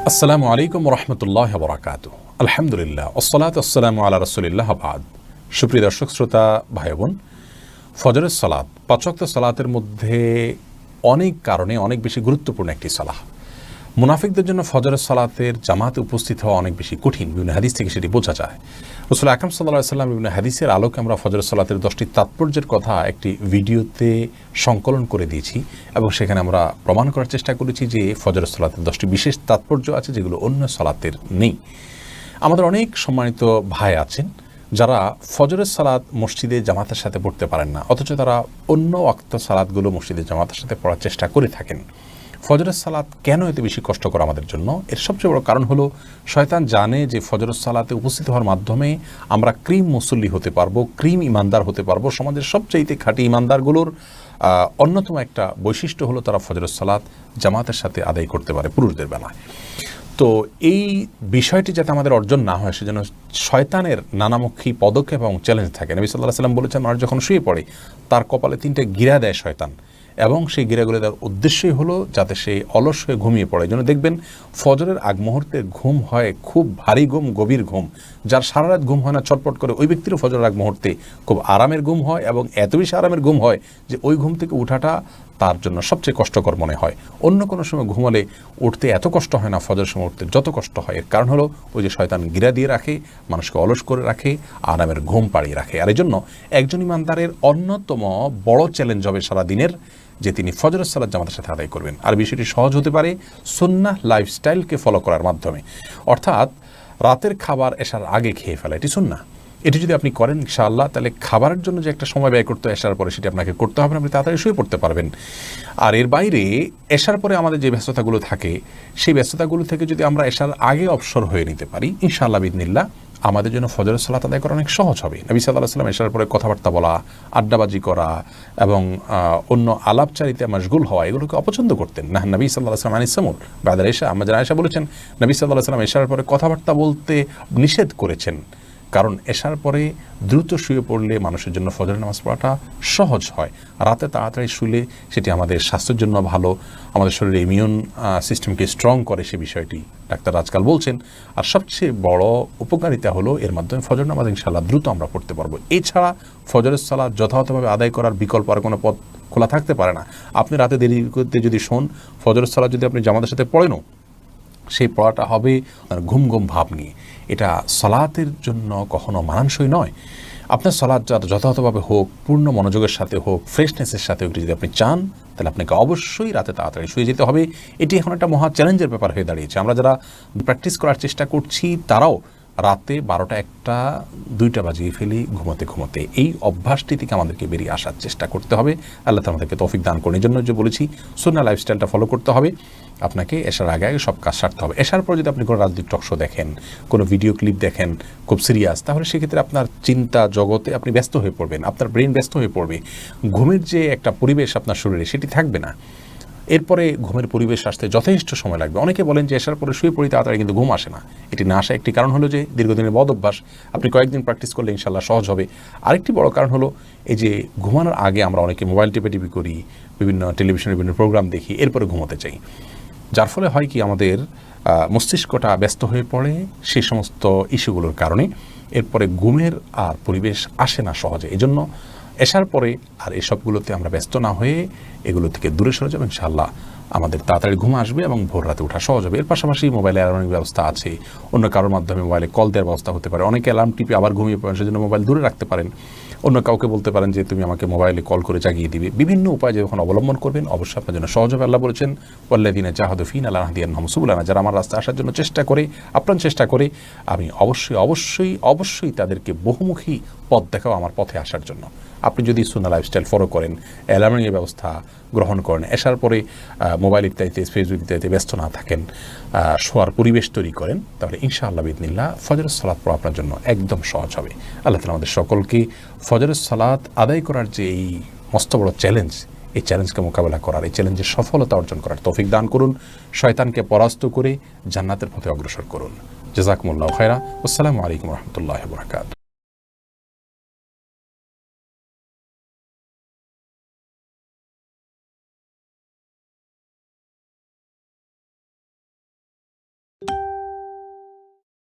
আসসালামু আলাইকুম রহমতুল্লাহ বরাকাতুহু। আলহামদুলিল্লাহ ওসসালাতু ওয়াসসালামু আলা রাসূলিল্লাহ বাদ। সুপ্রিয় দর্শক শ্রোতা ভাই বোন, ফজরের সালাত পাঁচ ওয়াক্ত সালাতের মধ্যে অনেক কারণে অনেক বেশি গুরুত্বপূর্ণ একটি সালাহ। মুনাফিকদের জন্য ফজরের সালাতের জামাতে উপস্থিত হওয়া অনেক বেশি কঠিন, বিভিন্ন হাদিস থেকে সেটি বোঝা যায়। রাসূল আকরাম সাল্লাল্লাহু আলাইহি ওয়াসাল্লাম বিভিন্ন হাদিসের আলোকে আমরা ফজরের সালাতের 10টি তাৎপর্যের কথা একটি ভিডিওতে সংকলন করে দিয়েছি এবং সেখানে আমরা প্রমাণ করার চেষ্টা করেছি যে ফজরের সালাতের 10টি বিশেষ তাৎপর্য আছে যেগুলো অন্য সালাতের নেই। আমাদের অনেক সম্মানিত ভাই আছেন যারা ফজরের সালাত মসজিদে জামাতের সাথে পড়তে পারেন না, অথচ তারা অন্য ওয়াক্ত সালাতগুলো মসজিদে জামাতের সাথে পড়ার চেষ্টা করে থাকেন। ফজরের সালাত কেন এত বেশি কষ্টকর আমাদের জন্য? এর সবচেয়ে বড় কারণ হলো শয়তান জানে যে ফজরের সালাতে উপস্থিত হওয়ার মাধ্যমে আমরা ক্রিম মুসল্লি হতে পারবো, ক্রিম ইমানদার হতে পারবো। সমাজের সবচাইতে খাঁটি ইমানদারগুলোর অন্যতম একটা বৈশিষ্ট্য হলো তারা ফজরের সালাত জামাতের সাথে আদায় করতে পারে পুরুষদের বেলায়। তো এই বিষয়টি যাতে আমাদের অর্জন না হয় সেজন্য শয়তানের নানামুখী পদক্ষেপ এবং চ্যালেঞ্জ থাকে। নবী সাল্লাল্লাহু আলাইহি ওয়াসাল্লাম বলেছেন, মানুষ যখন শুয়ে পড়ে তার কপালে 3টে গিরা দেয় শয়তান, এবং সেই গিরাগুলো দেওয়ার উদ্দেশ্যই হলো যাতে সে অলস হয়ে ঘুমিয়ে পড়ে। এই জন্য দেখবেন ফজরের আগ মুহূর্তে ঘুম হয় খুব ভারী ঘুম, গভীর ঘুম। যার সারা রাত ঘুম হয় না, ছটপট করে, ওই ব্যক্তিরও ফজরের আগ মুহূর্তে খুব আরামের ঘুম হয়, এবং এত বেশি আরামের ঘুম হয় যে ওই ঘুম থেকে উঠাটা তার জন্য সবচেয়ে কষ্টকর মনে হয়। অন্য কোনো সময় ঘুমালে উঠতে এত কষ্ট হয় না, ফজরের সময় উঠতে যত কষ্ট হয়। এর কারণ হলো ওই যে শয়তান গিরা দিয়ে রাখে, মানুষকে অলস করে রাখে, আরামের ঘুম পাড়িয়ে রাখে। আর এই জন্য একজন ইমানদারের অন্যতম বড় চ্যালেঞ্জ হবে সারাদিনের যে তিনি ফজরের সালাত জামাতের সাথে আদায় করবেন। আর বিষয়টি সহজ হতে পারে সুন্নাহ লাইফস্টাইলকে ফলো করার মাধ্যমে। অর্থাৎ রাতের খাবার এশার আগে খেয়ে ফেলা, এটি সুন্নাহ। এটি যদি আপনি করেন ইনশাআল্লাহ, তাহলে খাবারের জন্য যে একটা সময় ব্যয় করতে হয় এশার পরে, সেটি আপনাকে করতে হবে না, আপনি তাড়াতাড়ি শুয়ে পড়তে পারবেন। আর এর বাইরে এশার পরে আমাদের যে ব্যস্ততাগুলো থাকে, সেই ব্যস্ততাগুলো থেকে যদি আমরা এশার আগে অবসর হয়ে নিতে পারি ইনশাআল্লাহ বিইذনিল্লাহ, আমাদের জন্য ফজরের সালাত আদায় করা অনেক সহজ হবে। নবী সাল্লাল্লাহু আলাইহি ওয়াসাল্লাম এশার পরে কথাবার্তা বলা, আড্ডাবাজি করা এবং অন্য আলাপচারিতে মশগুল হওয়া এগুলোকে অপছন্দ করতেন না। নবী সাল্লাল্লাহু আলাইহি ওয়াসাল্লাম আনিস সামুর বাদা এশা, আমাদের আয়েশা বলেছেন নবী সাল্লাল্লাহু আলাইহি ওয়াসাল্লাম এশার পরে কথাবার্তা বলতে নিষেধ করেছেন, কারণ এশার পরে দ্রুত শুয়ে পড়লে মানুষের জন্য ফজরের নামাজ পড়াটা সহজ হয়। রাতে তাড়াতাড়ি শুলে সেটি আমাদের স্বাস্থ্যের জন্য ভালো, আমাদের শরীরে ইমিউন সিস্টেমকে স্ট্রং করে, সে বিষয়টি ডাক্তার আজকাল বলছেন। আর সবচেয়ে বড় উপকারিতা হলো এর মাধ্যমে ফজর নামাজ ইনশাআল্লাহ দ্রুত আমরা পড়তে পারবো। এছাড়া ফজরের সালাত যথাযথভাবে আদায় করার বিকল্প আর কোনো পথ খোলা থাকতে পারে না। আপনি রাতে দেরি করতে যদি শোন, ফজরের সালাত যদি আপনি জামাতের সাথে পড়েনও, সেই পড়াটা হবে ঘুম ঘুম ভাব নিয়ে। এটা সালাতের জন্য কখনো মানানসই নয়। আপনার সালাত যথাযথভাবে হোক, পূর্ণ মনোযোগের সাথে হোক, ফ্রেশনেসের সাথে হোক, যদি আপনি চান তাহলে আপনাকে অবশ্যই রাতে তাড়াতাড়ি শুয়ে যেতে হবে। এটি এখন একটা মহা চ্যালেঞ্জের ব্যাপার হয়ে দাঁড়িয়েছে। আমরা যারা প্র্যাকটিস করার চেষ্টা করছি তারাও রাতে 12টা 1টা 2টা বাজিয়ে ফেলি ঘুমোতে ঘুমোতে। এই অভ্যাসটি থেকে আমাদেরকে বেরিয়ে আসার চেষ্টা করতে হবে। আল্লাহ তাআলা আমাদেরকে তৌফিক দান করুন। এই জন্য যে বলেছি সুন্নাহ লাইফস্টাইলটা ফলো করতে হবে। আপনাকে এশার আগে আগে সব কাজ সারতে হবে। এশার পর যদি আপনি কোনো রাজনৈতিক টক শো দেখেন, কোনো ভিডিও ক্লিপ দেখেন খুব সিরিয়াস, তাহলে সেক্ষেত্রে আপনার চিন্তা জগতে আপনি ব্যস্ত হয়ে পড়বেন, আপনার ব্রেন ব্যস্ত হয়ে পড়বে। ঘুমের যে একটা পরিবেশ আপনার শরীরে সেটি থাকবে না। এরপরে ঘুমের পরিবেশ আসতে যথেষ্ট সময় লাগবে। অনেকে বলেন যে এশার পরে শুয়ে পড়ি তাড়াতাড়ি, কিন্তু ঘুম আসে না। এটি না আসা একটি কারণ হলো যে দীর্ঘদিনের বদ অভ্যাস। আপনি কয়েকদিন প্র্যাকটিস করলে ইনশাআল্লাহ সহজ হবে। আরেকটি বড় কারণ হলো এই যে ঘুমানোর আগে আমরা অনেকে মোবাইল টিপি করি, বিভিন্ন টেলিভিশনের বিভিন্ন প্রোগ্রাম দেখি, এরপরে ঘুমোতে চাই। যার ফলে হয় কি, আমাদের মস্তিষ্কটা ব্যস্ত হয়ে পড়ে সেই সমস্ত ইস্যুগুলোর কারণে। এরপরে ঘুমের আর পরিবেশ আসে না সহজে। এই জন্য এশার পরে আর এসবগুলোতে আমরা ব্যস্ত না হয়ে এগুলো থেকে দূরে সরে যাবো ইনশাআল্লাহ, আমাদের তাড়াতাড়ি ঘুম আসবে এবং ভোর রাতে ওঠা সহজ হবে। এর পাশাপাশি মোবাইলে অ্যালার্মের ব্যবস্থা আছে, অন্য কারোর মাধ্যমে মোবাইলে কল দেওয়ার ব্যবস্থা হতে পারে। অনেকে অ্যালার্ম টিপে আবার ঘুমিয়ে পড়েন, সেজন্য মোবাইল দূরে রাখতে পারেন। অন্য কাউকে বলতে পারেন যে তুমি আমাকে মোবাইলে কল করে জাগিয়ে দিবে। বিভিন্ন উপায় যখন অবলম্বন করবেন অবশ্যই আপনার জন্য সহজ হবে। আল্লাহ বলেছেন ওয়াল্লাযীনা জাহাদু ফীনা লানাহদিয়ান্নাহুম সুবুলানা, যারা আমার রাস্তায় আসার জন্য চেষ্টা করে, আপ্রাণ চেষ্টা করে, আমি অবশ্যই অবশ্যই অবশ্যই তাদেরকে বহুমুখী পথ দেখাও আমার পথে আসার জন্য। আপনি যদি সুন্নাহ লাইফস্টাইল ফলো করেন, অ্যালার্মের ব্যবস্থা গ্রহণ করেন, এশার পরে মোবাইল ইত্যাদিতে ফেসবুক ইত্যাদিতে ব্যস্ত না থাকেন, শোয়ার পরিবেশ তৈরি করেন, তাহলে ইনশাআল্লাহ বিইذনিল্লাহ ফজরের সালাত পড়া আপনার জন্য একদম সহজ হবে। আল্লাহ তাআলা আমাদের সকলকে ফজরের সালাত আদায় করার যে এই মস্ত বড় চ্যালেঞ্জ, এই চ্যালেঞ্জকে মোকাবেলা করার, এই চ্যালেঞ্জের সফলতা অর্জন করার তৌফিক দান করুন। শয়তানকে পরাস্ত করে জান্নাতের পথে অগ্রসর করুন। জাযাকুমুল্লাহু খায়রা। আসসালামু আলাইকুম ওয়া রাহমাতুল্লাহি ওয়া বারাকাতুহু।